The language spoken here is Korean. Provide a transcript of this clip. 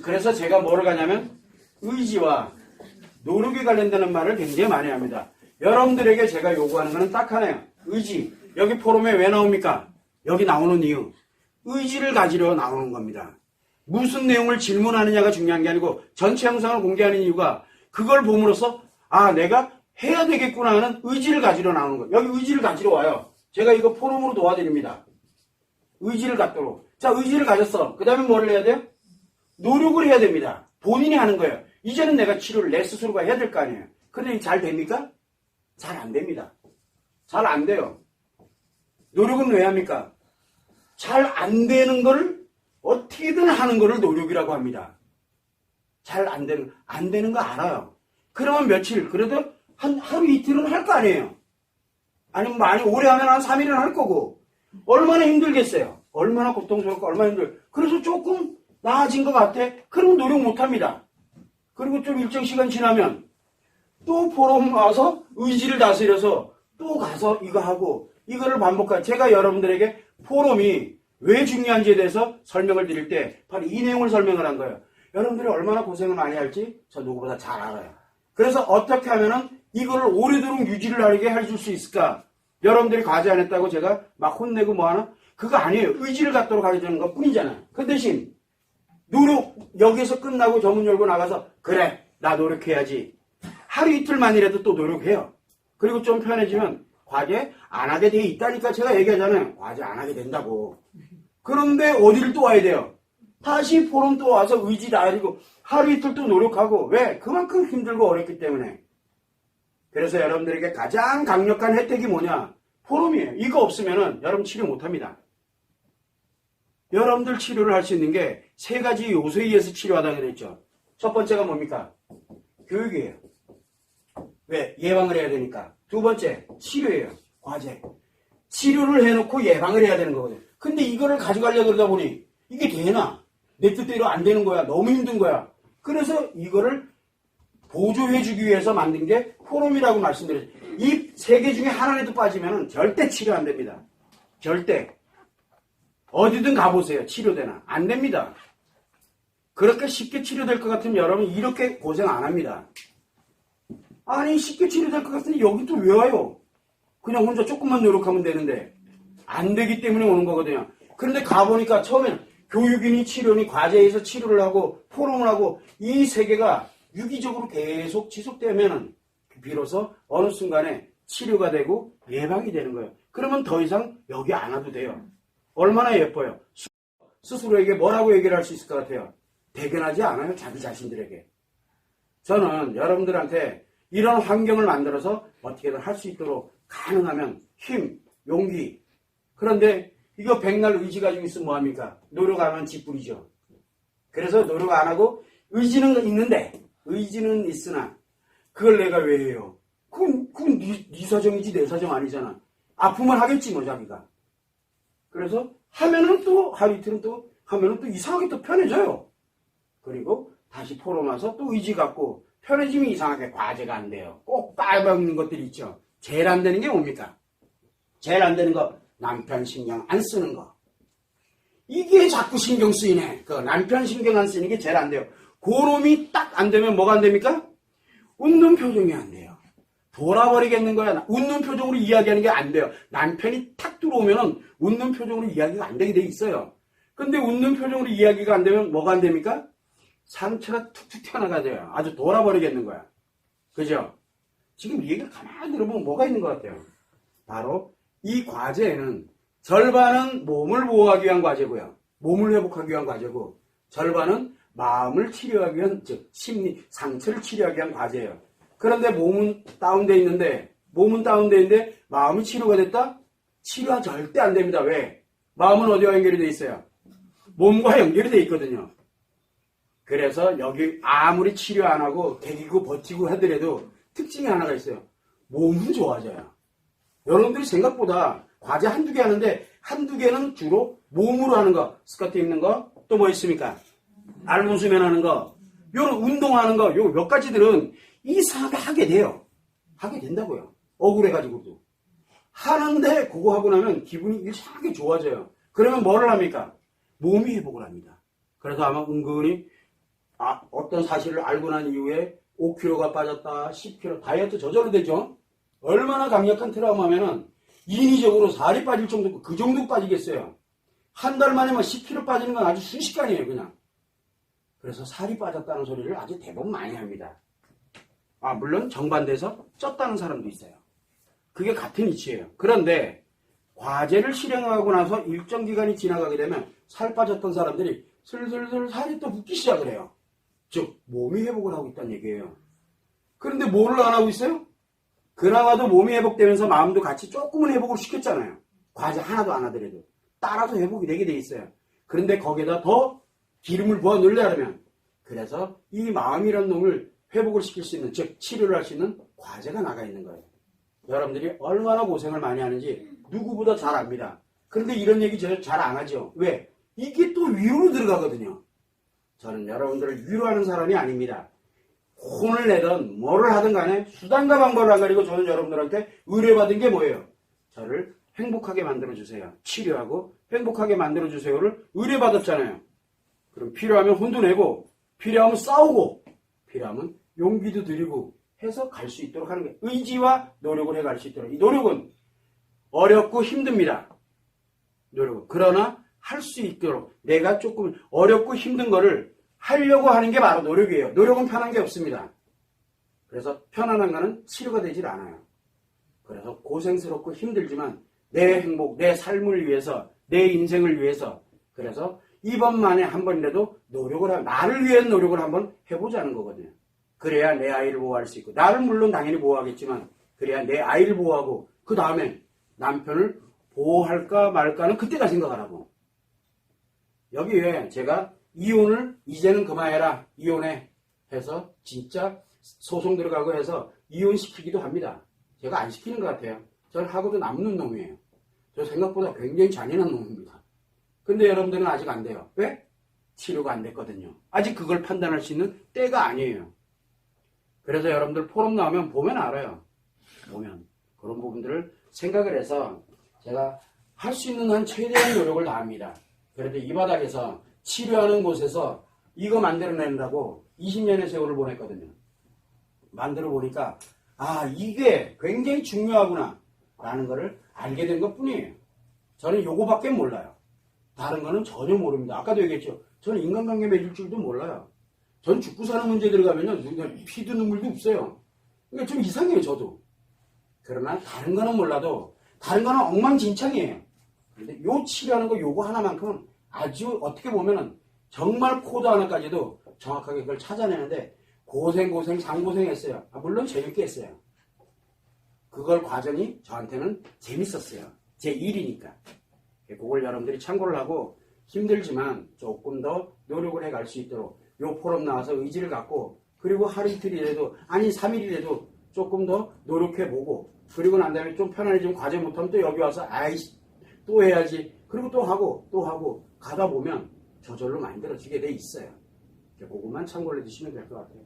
그래서 제가 뭐를 가냐면 의지와 노력에 관련되는 말을 굉장히 많이 합니다. 여러분들에게 제가 요구하는 것은 딱 하나예요. 의지. 여기 포럼에 왜 나옵니까? 여기 나오는 이유. 의지를 가지러 나오는 겁니다. 무슨 내용을 질문하느냐가 중요한 게 아니고 전체 영상을 공개하는 이유가 그걸 봄으로써 아 내가 해야 되겠구나 하는 의지를 가지러 나오는 거예요. 여기 의지를 가지러 와요. 제가 이거 포럼으로 도와드립니다. 의지를 갖도록. 자, 의지를 가졌어. 그 다음에 뭐를 해야 돼요? 노력을 해야 됩니다. 본인이 하는 거예요. 이제는 내가 치료를 내 스스로가 해야 될 거 아니에요. 근데 잘 됩니까? 잘 안 됩니다. 잘 안 돼요. 노력은 왜 합니까? 잘 안 되는 걸 어떻게든 하는 거를 노력이라고 합니다. 잘 안 되는 거 알아요. 그러면 며칠, 그래도 한 하루 이틀은 할 거 아니에요. 아니면 많이 오래 하면 한 3일은 할 거고. 얼마나 힘들겠어요. 얼마나 고통스럽고 얼마나 힘들어요. 그래서 조금 나아진 것 같아. 그러면 노력 못 합니다. 그리고 좀 일정 시간 지나면 또 포럼 와서 의지를 다스려서 또 가서 이거 하고 이거를 반복하고 제가 여러분들에게 포럼이 왜 중요한지에 대해서 설명을 드릴 때 바로 이 내용을 설명을 한 거예요. 여러분들이 얼마나 고생을 많이 할지 저 누구보다 잘 알아요. 그래서 어떻게 하면은 이거를 오래도록 유지를 하게 해줄 수 있을까? 여러분들이 과제 안 했다고 제가 막 혼내고 뭐하나? 그거 아니에요. 의지를 갖도록 가르치는 것 뿐이잖아요. 그 대신 노력 여기서 끝나고 저문 열고 나가서 그래 나 노력해야지. 하루 이틀만이라도 또 노력해요. 그리고 좀 편해지면 과제 안 하게 돼 있다니까 제가 얘기하잖아요. 과제 안 하게 된다고. 그런데 어디를 또 와야 돼요? 다시 포럼 또 와서 의지 다지고 하루 이틀 또 노력하고 왜? 그만큼 힘들고 어렵기 때문에. 그래서 여러분들에게 가장 강력한 혜택이 뭐냐? 포럼이에요. 이거 없으면은 여러분 치료 못합니다. 여러분들 치료를 할 수 있는 게 세 가지 요소에 의해서 치료하다고 그랬죠. 첫 번째가 뭡니까? 교육이에요. 왜? 예방을 해야 되니까. 두 번째, 치료예요. 과제. 치료를 해놓고 예방을 해야 되는 거거든요. 근데 이거를 가져가려고 그러다 보니 이게 되나? 내 뜻대로 안 되는 거야. 너무 힘든 거야. 그래서 이거를 보조해주기 위해서 만든 게 포럼이라고 말씀드렸죠. 이 세 개 중에 하나라도 빠지면 절대 치료 안 됩니다. 절대. 어디든 가보세요. 치료되나. 안 됩니다. 그렇게 쉽게 치료될 것 같으면 여러분 이렇게 고생 안 합니다. 아니 쉽게 치료될 것 같으니 여기 또 왜 와요? 그냥 혼자 조금만 노력하면 되는데 안 되기 때문에 오는 거거든요. 그런데 가보니까 처음에는 교육이니 치료니 과제에서 치료를 하고 포럼을 하고 이 세 개가 유기적으로 계속 지속되면은 비로소 어느 순간에 치료가 되고 예방이 되는 거예요. 그러면 더 이상 여기 안 와도 돼요. 얼마나 예뻐요. 스스로에게 뭐라고 얘기를 할 수 있을 것 같아요? 대견하지 않아요? 자기 자신들에게. 저는 여러분들한테 이런 환경을 만들어서 어떻게든 할 수 있도록 가능하면 힘, 용기. 그런데 이거 백날 의지 가지고 있으면 뭐합니까? 노력 안 하면 짓부리죠. 그래서 노력 안 하고 의지는 있는데 의지는 있으나 그걸 내가 왜 해요? 그건 네 사정이지 내 사정 아니잖아. 아프면 하겠지 뭐 자기가. 그래서 하면은 또 하루 이틀은 또 하면은 또 이상하게 또 편해져요. 그리고 다시 포럼 와서 또 의지 갖고 편해지면 이상하게 과제가 안 돼요. 꼭 빠져먹는 것들이 있죠. 제일 안 되는 게 뭡니까? 제일 안 되는 거 남편 신경 안 쓰는 거. 이게 자꾸 신경 쓰이네. 그 남편 신경 안 쓰는 게 제일 안 돼요. 그놈이 딱 안 되면 뭐가 안 됩니까? 웃는 표정이 안 돼요. 돌아버리겠는 거야. 웃는 표정으로 이야기하는 게 안 돼요. 남편이 탁 들어오면은 웃는 표정으로 이야기가 안 되게 돼 있어요. 근데 웃는 표정으로 이야기가 안 되면 뭐가 안 됩니까? 상처가 툭툭 튀어나가야 돼요. 아주 돌아버리겠는 거야. 그죠? 지금 이 얘기를 가만히 들어보면 뭐가 있는 것 같아요? 바로 이 과제에는 절반은 몸을 보호하기 위한 과제고요. 몸을 회복하기 위한 과제고 절반은 마음을 치료하기 위한, 즉 심리, 상처를 치료하기 위한 과제예요. 그런데 몸은 다운돼 있는데 마음이 치료가 됐다? 치료가 절대 안 됩니다. 왜? 마음은 어디와 연결이 돼 있어요? 몸과 연결이 돼 있거든요. 그래서 여기 아무리 치료 안 하고 개기고 버티고 하더라도 특징이 하나가 있어요. 몸은 좋아져요. 여러분들이 생각보다 과제 한두 개 하는데 한두 개는 주로 몸으로 하는 거, 스커트 입는 거, 또 뭐 있습니까? 알몸수면 하는 거, 요런 운동하는 거, 요 몇 가지들은 이상하게 하게 돼요. 하게 된다고요. 억울해가지고도. 하는데 그거 하고 나면 기분이 이상하게 좋아져요. 그러면 뭐를 합니까? 몸이 회복을 합니다. 그래서 아마 은근히 어떤 사실을 알고 난 이후에 5kg가 빠졌다, 10kg, 다이어트 저절로 되죠? 얼마나 강력한 트라우마면은 인위적으로 살이 빠질 정도, 그 정도 빠지겠어요. 한 달 만에 막 10kg 빠지는 건 아주 순식간이에요, 그냥. 그래서 살이 빠졌다는 소리를 아주 대부분 많이 합니다. 물론 정반대에서 쪘다는 사람도 있어요. 그게 같은 이치예요. 그런데 과제를 실행하고 나서 일정 기간이 지나가게 되면 살 빠졌던 사람들이 슬슬슬 살이 또 붙기 시작을 해요. 즉 몸이 회복을 하고 있다는 얘기예요. 그런데 뭐를 안 하고 있어요? 그나마도 몸이 회복되면서 마음도 같이 조금은 회복을 시켰잖아요. 과제 하나도 안 하더라도 따라서 회복이 되게 돼 있어요. 그런데 거기에다 더 기름을 부어 넣으려면 그래서 이 마음이란 놈을 회복을 시킬 수 있는, 즉 치료를 할 수 있는 과제가 나가 있는 거예요. 여러분들이 얼마나 고생을 많이 하는지 누구보다 잘 압니다. 그런데 이런 얘기 잘 안 하죠. 왜? 이게 또 위로로 들어가거든요. 저는 여러분들을 위로하는 사람이 아닙니다. 혼을 내든 뭐를 하든 간에 수단과 방법을 안 가리고 저는 여러분들한테 의뢰받은 게 뭐예요? 저를 행복하게 만들어주세요. 치료하고 행복하게 만들어주세요를 의뢰받았잖아요. 그럼 필요하면 혼도 내고 필요하면 싸우고 필요하면 용기도 드리고 해서 갈 수 있도록 하는 거예요. 의지와 노력을 해갈 수 있도록. 이 노력은 어렵고 힘듭니다. 노력은. 그러나 할 수 있도록 내가 조금 어렵고 힘든 거를 하려고 하는 게 바로 노력이에요. 노력은 편한 게 없습니다. 그래서 편안한 거는 치료가 되질 않아요. 그래서 고생스럽고 힘들지만 내 행복, 내 삶을 위해서, 내 인생을 위해서 그래서 이번만에 한 번이라도 노력을 하고 나를 위한 노력을 한번 해보자는 거거든요. 그래야 내 아이를 보호할 수 있고 나를 물론 당연히 보호하겠지만 그래야 내 아이를 보호하고 그 다음에 남편을 보호할까 말까는 그때가 생각하라고. 여기에 제가 이혼을 이제는 그만해라, 이혼해 해서 진짜 소송 들어가고 해서 이혼시키기도 합니다. 제가 안 시키는 것 같아요. 저는 하고도 남는 놈이에요. 저 생각보다 굉장히 잔인한 놈입니다. 근데 여러분들은 아직 안 돼요. 왜? 치료가 안 됐거든요. 아직 그걸 판단할 수 있는 때가 아니에요. 그래서 여러분들 포럼 나오면 보면 알아요. 보면 그런 부분들을 생각을 해서 제가 할 수 있는 한 최대한 노력을 다합니다. 그래도 이 바닥에서 치료하는 곳에서 이거 만들어낸다고 20년의 세월을 보냈거든요. 만들어 보니까 이게 굉장히 중요하구나 라는 거를 알게 된 것 뿐이에요. 저는 요거밖에 몰라요. 다른 거는 전혀 모릅니다. 아까도 얘기했죠. 저는 인간관계 맺을 줄도 몰라요. 전 죽고 사는 문제 들어가면요 피도 눈물도 없어요. 그러니까 좀 이상해요, 저도. 그러나 다른 거는 몰라도 다른 거는 엉망진창이에요. 근데 요 치료하는 거 요거 하나만큼은 아주 어떻게 보면은 정말 코드 하나까지도 정확하게 그걸 찾아내는데 고생 상고생했어요. 물론 재밌게 했어요. 그걸 과정이 저한테는 재밌었어요. 제 일이니까. 그걸 여러분들이 참고를 하고 힘들지만 조금 더 노력을 해갈 수 있도록 요 포럼 나와서 의지를 갖고 그리고 하루 이틀이라도 아니 3일이라도 조금 더 노력해보고 그리고 난 다음에 좀 편안해지면 과제 못하면 또 여기 와서 또 해야지 그리고 또 하고 가다 보면 저절로 만들어지게 돼 있어요. 그것만 참고를 해주시면 될 것 같아요.